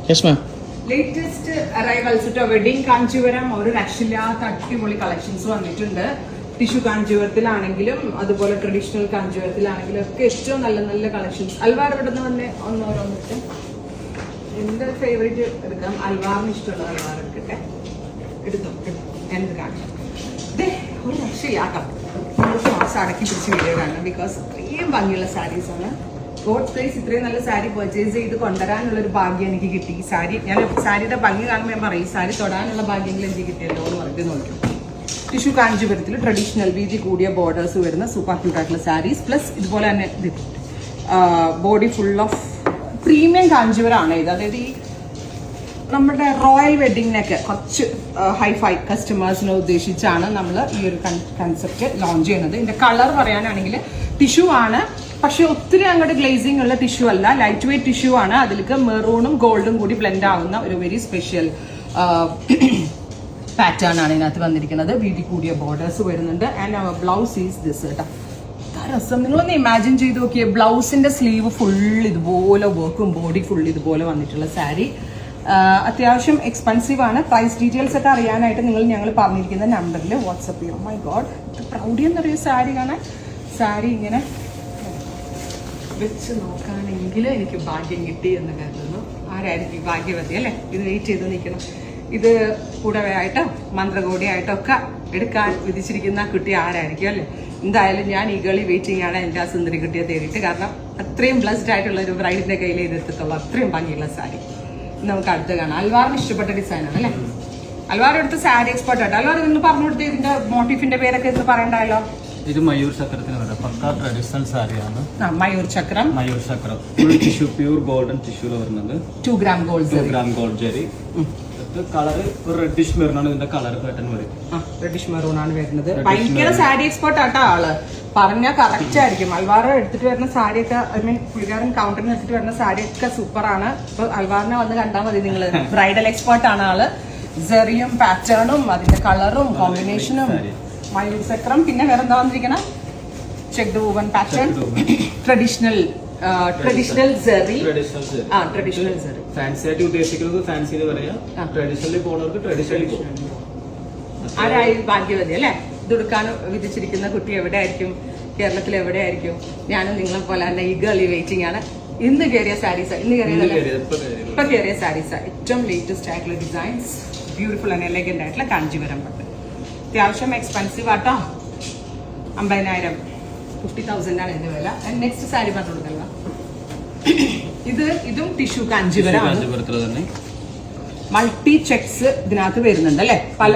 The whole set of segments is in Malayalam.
ലേറ്റസ്റ്റ് അറൈവൽസ് വെഡിങ് കാഞ്ചീവരം ഒരു രക്ഷയില്ലാത്ത അടിപൊളി കളക്ഷൻസ് വന്നിട്ടുണ്ട്. ടിഷ്യൂ കാഞ്ചീവരത്തിലാണെങ്കിലും അതുപോലെ ട്രഡീഷണൽ കാഞ്ചീവരത്തിലാണെങ്കിലും ഒക്കെ ഏറ്റവും നല്ല നല്ല കളക്ഷൻസ്. അൽവാർ ഇവിടെ നിന്ന് വന്ന് ഓരോന്നിട്ട് എന്റെ ഫേവറേറ്റ് എടുക്കാം. അൽവാറിന് ഇഷ്ടമുള്ള അൽവാർ എടുക്കട്ടെ. എടുത്തോ ഞാനിത് കാണിക്കാം. ഒരു രക്ഷയില്ലാക്കാം. മാസം അടക്കി പിടിച്ച് വീഡിയോ കാണണം. ബിക്കോസ് അത്രയും ഭംഗിയുള്ള സാരീസ് ആണ്. ഗോഡ് പ്രൈസ് ഇത്രയും നല്ല സാരി പർച്ചേസ് ചെയ്ത് കൊണ്ടുവരാനുള്ളൊരു ഭാഗ്യം എനിക്ക് കിട്ടി. ഈ സാരി ഞാൻ സാരിയുടെ ഭംഗി കാണുമ്പോൾ ഞാൻ പറയും ഈ സാരി തൊടാനുള്ള ഭാഗ്യങ്ങൾ എനിക്ക് കിട്ടിയല്ലോ എന്ന് പറഞ്ഞിട്ട് നോക്കും. ടിഷ്യൂ കാഞ്ചീപുരത്തിൽ ട്രഡീഷണൽ വീതി കൂടിയ ബോർഡേഴ്സ് വരുന്ന സൂപ്പർ ക്യൂട്ട് ആയിട്ടുള്ള സാരീസ് പ്ലസ് ഇതുപോലെ തന്നെ ബോഡി ഫുൾ ഓഫ് പ്രീമിയം കാഞ്ചീപുരമാണ് ഇത്. അതായത് ഈ നമ്മുടെ റോയൽ വെഡിങ്ങിനൊക്കെ കുറച്ച് ഹൈഫൈ കസ്റ്റമേഴ്സിനെ ഉദ്ദേശിച്ചാണ് നമ്മൾ ഈ ഒരു കൺസെപ്റ്റ് ലോഞ്ച് ചെയ്യുന്നത്. ഇതിന്റെ കളർ പറയാനാണെങ്കിൽ ടിഷ്യൂ ആണ്, പക്ഷെ ഒത്തിരി അങ്ങോട്ട് ഗ്ലേസിംഗ് ഉള്ള ടിഷ്യൂ അല്ല, ലൈറ്റ് വെയിറ്റ് ടിഷ്യൂ ആണ്. അതിലേക്ക് മെറൂണും ഗോൾഡും കൂടി ബ്ലെൻഡ് ആവുന്ന ഒരു വെരി സ്പെഷ്യൽ പാറ്റേൺ ആണ് ഇതിനകത്ത് വന്നിരിക്കുന്നത്. വീതി കൂടിയ ബോർഡേഴ്സ് വരുന്നുണ്ട്. And our blouse is this കേട്ടോ. രസം നിങ്ങളൊന്ന് ഇമാജിൻ ചെയ്ത് നോക്കിയേ. ബ്ലൗസിന്റെ സ്ലീവ് ഫുൾ ഇതുപോലെ വർക്കും ബോഡി ഫുൾ ഇതുപോലെ വന്നിട്ടുള്ള സാരി. അത്യാവശ്യം എക്സ്പെൻസീവ് ആണ്. പ്രൈസ് ഡീറ്റെയിൽസ് ഒക്കെ അറിയാനായിട്ട് ഞങ്ങൾ പറഞ്ഞിരിക്കുന്ന നമ്പറിൽ വാട്സപ്പ് ചെയ്യും. മൈ ഗോഡ്, ഇത് പ്രൗഡി എന്നറിയ സാരി കാണാൻ. സാരി ഇങ്ങനെ വെച്ച് നോക്കുകയാണെങ്കിൽ എനിക്ക് ഭാഗ്യം കിട്ടി എന്ന് കരുതുന്നു. ആരായിരിക്കും ഭാഗ്യവതി അല്ലേ? ഇത് വെയിറ്റ് ചെയ്ത് നിൽക്കണം. ഇത് കൂടവയായിട്ടോ മന്ത്രകോടിയായിട്ടോ ഒക്കെ എടുക്കാൻ വിധിച്ചിരിക്കുന്ന കുട്ടി ആരായിരിക്കും അല്ലേ? എന്തായാലും ഞാൻ ഈഗളി വെയിറ്റിംഗ് ആണ് എൻ്റെ ആ സുന്ദരി കുട്ടിയെ തേടിയിട്ട്. കാരണം അത്രയും ബ്ലസ്ഡ് ആയിട്ടുള്ള ഒരു ബ്രൈഡിന്റെ കയ്യിൽ ഇതെത്തുള്ള അത്രയും ഭംഗിയുള്ള സാരി നമുക്ക് അടുത്ത് കാണാം. അൽവാറിന് ഇഷ്ടപ്പെട്ട ഡിസൈനാണ് അല്ലേ? അൽവാർ എടുത്ത് സാരി എക്സ്പെർട്ട് ആയിട്ട്. അൽവാർ നിങ്ങൾ പറഞ്ഞു കൊടുത്ത് ഇതിന്റെ മോട്ടീഫിന്റെ പേരൊക്കെ ഇത് പറയണ്ടായല്ലോ. ഇത് മയൂർ ചക്രത്തിന് വരാം. പക്കാ ട്രഡീഷണൽ സാരിയാണ്. മയൂർ ചക്രം. മയൂർ ചക്രം ടിഷ്യൂ പ്യൂർ ഗോൾഡൻ ടിഷ്യൂല് വരുന്നത്. 2 gram gold Jerry. Colour reddish maroon ഇതിന്റെ കളർ പാറ്റേൺ വരും. റെഡിഷ് മെറൂൺ ആണ് വരുന്നത്. ഭയങ്കര സാരി എക്സ്പെർട്ട് ആട്ടോ ആള്. പറഞ്ഞാൽ കറക്റ്റ് ആയിരിക്കും. അൽവാർ എടുത്തിട്ട് വരുന്ന സാരിയൊക്കെ ഐ മീൻ പുള്ളിക്കാരൻ കൗണ്ടറിന് എടുത്തിട്ട് വരുന്ന സാരിയൊക്കെ സൂപ്പറാണ്. ഇപ്പൊ അൽവാറിനെ വന്ന് കണ്ടാൽ മതി നിങ്ങൾ. ബ്രൈഡൽ എക്സ്പെർട്ട് ആണ് ആള്. സെറിയും പാറ്റേണും അതിന്റെ കളറും കോമ്പിനേഷനും. മയൂർ ചക്രം. പിന്നെ വേറെ എന്താ വന്നിരിക്കണം? Checked woven pattern. Traditional sari. Traditional sari. Fancy ആയിട്ട് ഉദ്ദേശിക്കുന്നത് ഫാൻസി പറയാം. ട്രഡീഷണലി പോകുന്നവർക്ക് ട്രഡീഷണലി പോകും. ആരായി ഭാഗ്യവതി അല്ലെ? ഇതെടുക്കാൻ വിധിച്ചിരിക്കുന്ന കുട്ടി എവിടെ ആയിരിക്കും? കേരളത്തിൽ എവിടെ ആയിരിക്കും? ഞാനും നിങ്ങളെ പോലെ തന്നെ ഈഗർലി വെയിറ്റിംഗ് ആണ്. ഇന്ന് കയറിയ സാരീസ്, ഇപ്പൊ കയറിയ സാരീസ് ഏറ്റവും ലേറ്റസ്റ്റ് ആയിട്ടുള്ള ഡിസൈൻസ്, ബ്യൂട്ടിഫുൾ ആൻഡ് എലഗന്റ് ആയിട്ടുള്ള കാഞ്ചീപുരം പട്ട്. അത്യാവശ്യം എക്സ്പെൻസീവ് ആട്ടോ. 50,000 50,000 ആണ് ഇതിന്റെ വില. നെക്സ്റ്റ് സാരി പറഞ്ഞു കൊടുക്കല്ലോ. ഇതും ടിഷ്യൂ കാഞ്ചീപുരം. മൾട്ടി ചെക്സ് ഇതിനകത്ത് വരുന്നുണ്ട് അല്ലെ? പല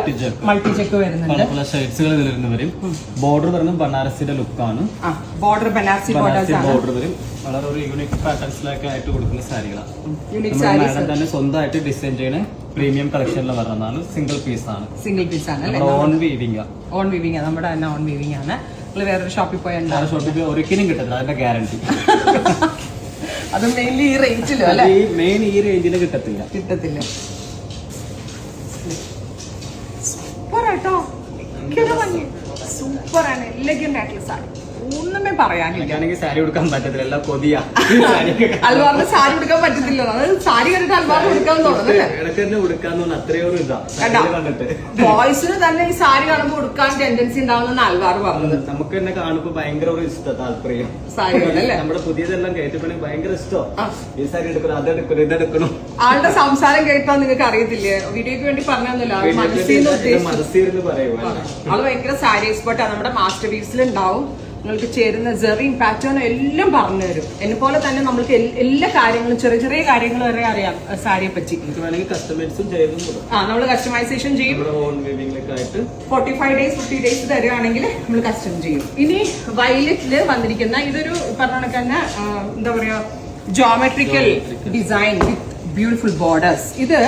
മൾട്ടി ചെക്ക് വരുന്നുണ്ട്. പല ഷെയ്ഡ്സുകൾ വരും. ബോർഡർ വരുന്നത് ബനാറസിയുടെ ലുക്കാണ്. ബോർഡർ ബനാറസി ബോർഡർ വരും. വളരെ ഒരു യൂണിക് പാറ്റേൺസിലൊക്കെ ആയിട്ട് കൊടുക്കുന്ന സാരികളാണ്. മാഡം തന്നെ സ്വന്തമായിട്ട് ഡിസൈൻ ചെയ്യുന്ന പ്രീമിയം കളക്ഷനിൽ വരുന്നതാണ്. സിംഗിൾ പീസ് ആണ്. On weaving. നമ്മുടെ തന്നെ ഓൺ വീവിംഗ് ആണ്. നിങ്ങൾ വേറൊരു ഷോപ്പിൽ പോയാൽ ഒരിക്കലും കിട്ടില്ല, അതിന്റെ ഗ്യാരണ്ടി. അത് മെയിൻലി ഈ റേഞ്ചിലോ അല്ലെ? മെയിൻ ഈ റേഞ്ചിൽ കിട്ടത്തില്ല. സൂപ്പർ ആട്ടോ. സൂപ്പറാണ്. എലഗന്റ് ആയിട്ടുള്ള സാരി. ഒന്നുമേ പറയാനില്ല. സാരി കൊടുക്കാൻ പറ്റത്തില്ല. കൊതിയാ. അൽവാറിന് സാരി കൊടുക്കാൻ പറ്റത്തില്ല. സാരി കണ്ടിട്ട് അൽവാറിന് കൊടുക്കാൻ തോന്നുന്നു. അത്രയോ ബോയ്സിന് തന്നെ ഈ സാരി കാണുമ്പോൾ കൊടുക്കാൻ ടെൻഡൻസി ഉണ്ടാവുന്ന അൽവാർ പറഞ്ഞത്. നമുക്ക് തന്നെ കാണുമ്പോ ഭയങ്കര ഒരു ഇഷ്ടം, താല്പര്യം. സാരികളല്ലേ നമ്മുടെ പുതിയതെല്ലാം കയറ്റപ്പണി ഭയങ്കര ഇഷ്ടം. ഈ സാരി എടുക്കണം, അതെടുക്കണം, ഇതെടുക്കണം. ആളുടെ സംസാരം കേട്ടാ നിങ്ങൾക്ക് അറിയത്തില്ലേ? വീഡിയോക്ക് വേണ്ടി പറഞ്ഞൊന്നുമില്ല, മനസ്സിരുന്ന് പറയുക. ആള് ഭയങ്കര സാരി എക്സ്പെർട്ടാണ്. നമ്മുടെ മാസ്റ്റർ പീസിൽ ഉണ്ടാവും. നിങ്ങൾക്ക് ചേരുന്ന സെറിയും പാറ്റേണും എല്ലാം പറഞ്ഞു തരും. എന്നെ പോലെ തന്നെ നമ്മൾക്ക് എല്ലാ കാര്യങ്ങളും ചെറിയ ചെറിയ കാര്യങ്ങൾ വരെ അറിയാം സാരിയെ പറ്റി. നമ്മൾ കസ്റ്റമൈസേഷൻ ചെയ്യും. 45 days 50 days തരുവാണെങ്കിൽ നമ്മൾ കസ്റ്റം ചെയ്യും. ഇനി വയലറ്റില് വന്നിരിക്കുന്ന ഇതൊരു പറഞ്ഞ കണക്ക് തന്നെ എന്താ പറയാ ജോമെട്രിക്കൽ ഡിസൈൻ വിത്ത് ബ്യൂട്ടിഫുൾ ബോർഡേഴ്സ്. ഇത്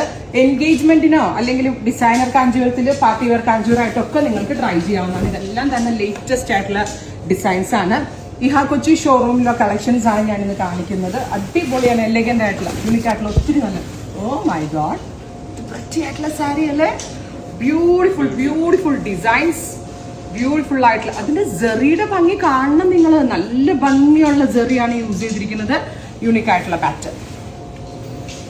എൻഗേജ്മെന്റിനോ അല്ലെങ്കിൽ ഡിസൈനർ കാഞ്ചൂരത്തില് പാർട്ടി വെയർ കാഞ്ചൂറായിട്ടൊക്കെ നിങ്ങൾക്ക് ട്രൈ ചെയ്യാവുന്നതാണ്. ഇതെല്ലാം തന്നെ ലേറ്റസ്റ്റ് ആയിട്ടുള്ള ഡിസൈൻസ് ആണ്. ഇഹാ കൊച്ചി ഷോറൂമിലെ കളക്ഷൻസ് ആണ് ഞാൻ ഇന്ന് കാണിക്കുന്നത്. അടിപൊളിയാണ്, എലഗന്റ് ആയിട്ടുള്ള യൂണിക് ആയിട്ടുള്ള ഒത്തിരി നല്ല. ഓ മൈ ഗോഡ്, ആയിട്ടുള്ള സാരി അല്ലേ? ബ്യൂട്ടിഫുൾ ഡിസൈൻസ്, ബ്യൂട്ടിഫുൾ ആയിട്ടുള്ള. അതിന്റെ സെറിയുടെ ഭംഗി കാണണം നിങ്ങൾ. നല്ല ഭംഗിയുള്ള സെറിയാണ് യൂസ് ചെയ്തിരിക്കുന്നത്. യൂണിക് ആയിട്ടുള്ള പാറ്റേൺ.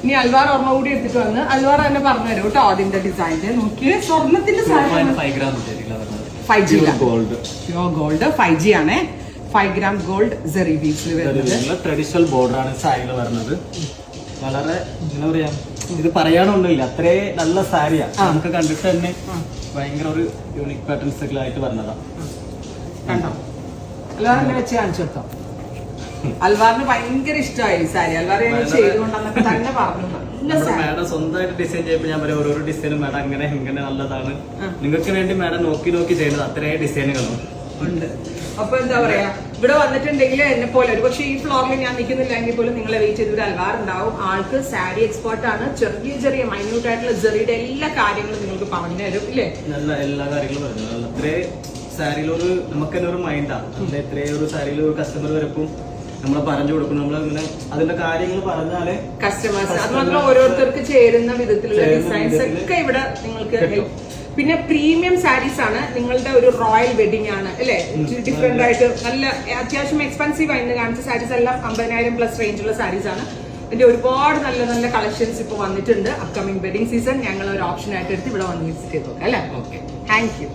ഇനി അൽവാർ ഒരെണ്ണം കൂടി എടുത്തിട്ട് വന്ന് അൽവാർ തന്നെ പറഞ്ഞുതരും കേട്ടോ അതിന്റെ ഡിസൈൻ നോക്കിയേ. സ്വർണത്തിന്റെ സാധനം 5 gram മെറ്റീരിയൽ വരുന്നത് 5G gold, pure gold 5G ആണ്. 5 gram ഗോൾഡ് സെറി ബീഡ്സിൽ വരുന്നത്. ട്രഡീഷണൽ ബോർഡർ ആണ് സാരികൾ വരുന്നത്. വളരെ എന്താ പറയാ, ഇത് പറയാനൊന്നുമില്ല, അത്രേ നല്ല സാരിയാണ്. നമുക്ക് കണ്ടിട്ട് തന്നെ ഭയങ്കര ഒരു യൂണിക് പാറ്റേൺസ് ഒക്കെ ആയിട്ട് വരുന്നതാ. കണ്ടോ അൽവാറിനെ വെച്ച് കാണിച്ചു കൊടുത്തോ. അൽവാറിന് ഭയങ്കര ഇഷ്ടമായി സാരി. അൽവാർ ചെയ്തുകൊണ്ടെന്നൊക്കെ തന്നെ പറഞ്ഞു. മാഡം സ്വന്തമായിട്ട് ഡിസൈൻ ചെയ്യുമ്പോൾ ഞാൻ പറയാം ഓരോരോ ഡിസൈനും മാഡം അങ്ങനെ ഇങ്ങനെ നല്ലതാണ്, നിങ്ങൾക്ക് വേണ്ടി മാഡം നോക്കി നോക്കി ചെയ്യുന്നത് അത്രേ ഡിസൈനുകളുണ്ട്. അപ്പൊ എന്താ പറയാ, ഇവിടെ വന്നിട്ടുണ്ടെങ്കിൽ എന്നെ പോലെ ഒരു പക്ഷേ ഈ ഫ്ലോറിൽ ഞാൻ നിൽക്കുന്നില്ലെങ്കിൽ പോലും നിങ്ങളെ വെയിറ്റ് ചെയ്ത് ഒരു അൽവാർ ഉണ്ടാവും. ആൾക്ക് സാരി എക്സ്പേർട്ട് ആണ്. ചെറിയ ചെറിയ മൈന്യൂട്ട് ആയിട്ടുള്ള ജെറിയുടെ എല്ലാ കാര്യങ്ങളും നിങ്ങൾക്ക് പറഞ്ഞു തരും ഇല്ലേ? നല്ല എല്ലാ കാര്യങ്ങളും പറഞ്ഞു. അത്രേ സാരിയിലൊരു നമുക്ക് തന്നെ ഒരു മൈൻഡാണ്. അല്ലെ ഇത്രയും ഒരു സാരിയിൽ ഒരു കസ്റ്റമർ വരക്കും നമ്മൾ പറഞ്ഞു കൊടുക്കും. നമ്മളിങ്ങനെ അതിന്റെ കാര്യങ്ങൾ പറഞ്ഞാല് കസ്റ്റമേഴ്സ് അത് മാത്രം ഓരോരുത്തർക്ക് ചേരുന്ന വിധത്തിലുള്ള ഡിസൈൻസ് ഒക്കെ ഇവിടെ നിങ്ങൾക്ക്. പിന്നെ പ്രീമിയം സാരീസ് ആണ്. നിങ്ങളുടെ ഒരു റോയൽ വെഡിങ് ആണ് അല്ലെ? ഡിഫറെന്റ് ആയിട്ട് നല്ല അത്യാവശ്യം എക്സ്പെൻസീവ് ആയിട്ട് കാണിച്ച സാരീസ് എല്ലാം 50,000+ റേഞ്ചുള്ള സാരീസ് ആണ്. ഇതിന്റെ ഒരുപാട് നല്ല നല്ല കളക്ഷൻസ് ഇപ്പൊ വന്നിട്ടുണ്ട്. അപ്കമിങ് വെഡിങ് സീസൺ ഞങ്ങൾ ഒരു ഓപ്ഷൻ ആയിട്ട് എടുത്ത് ഇവിടെ വന്ന് വിസിറ്റ് ചെയ്ത് നോക്കാം അല്ലെ? Okay, thank you.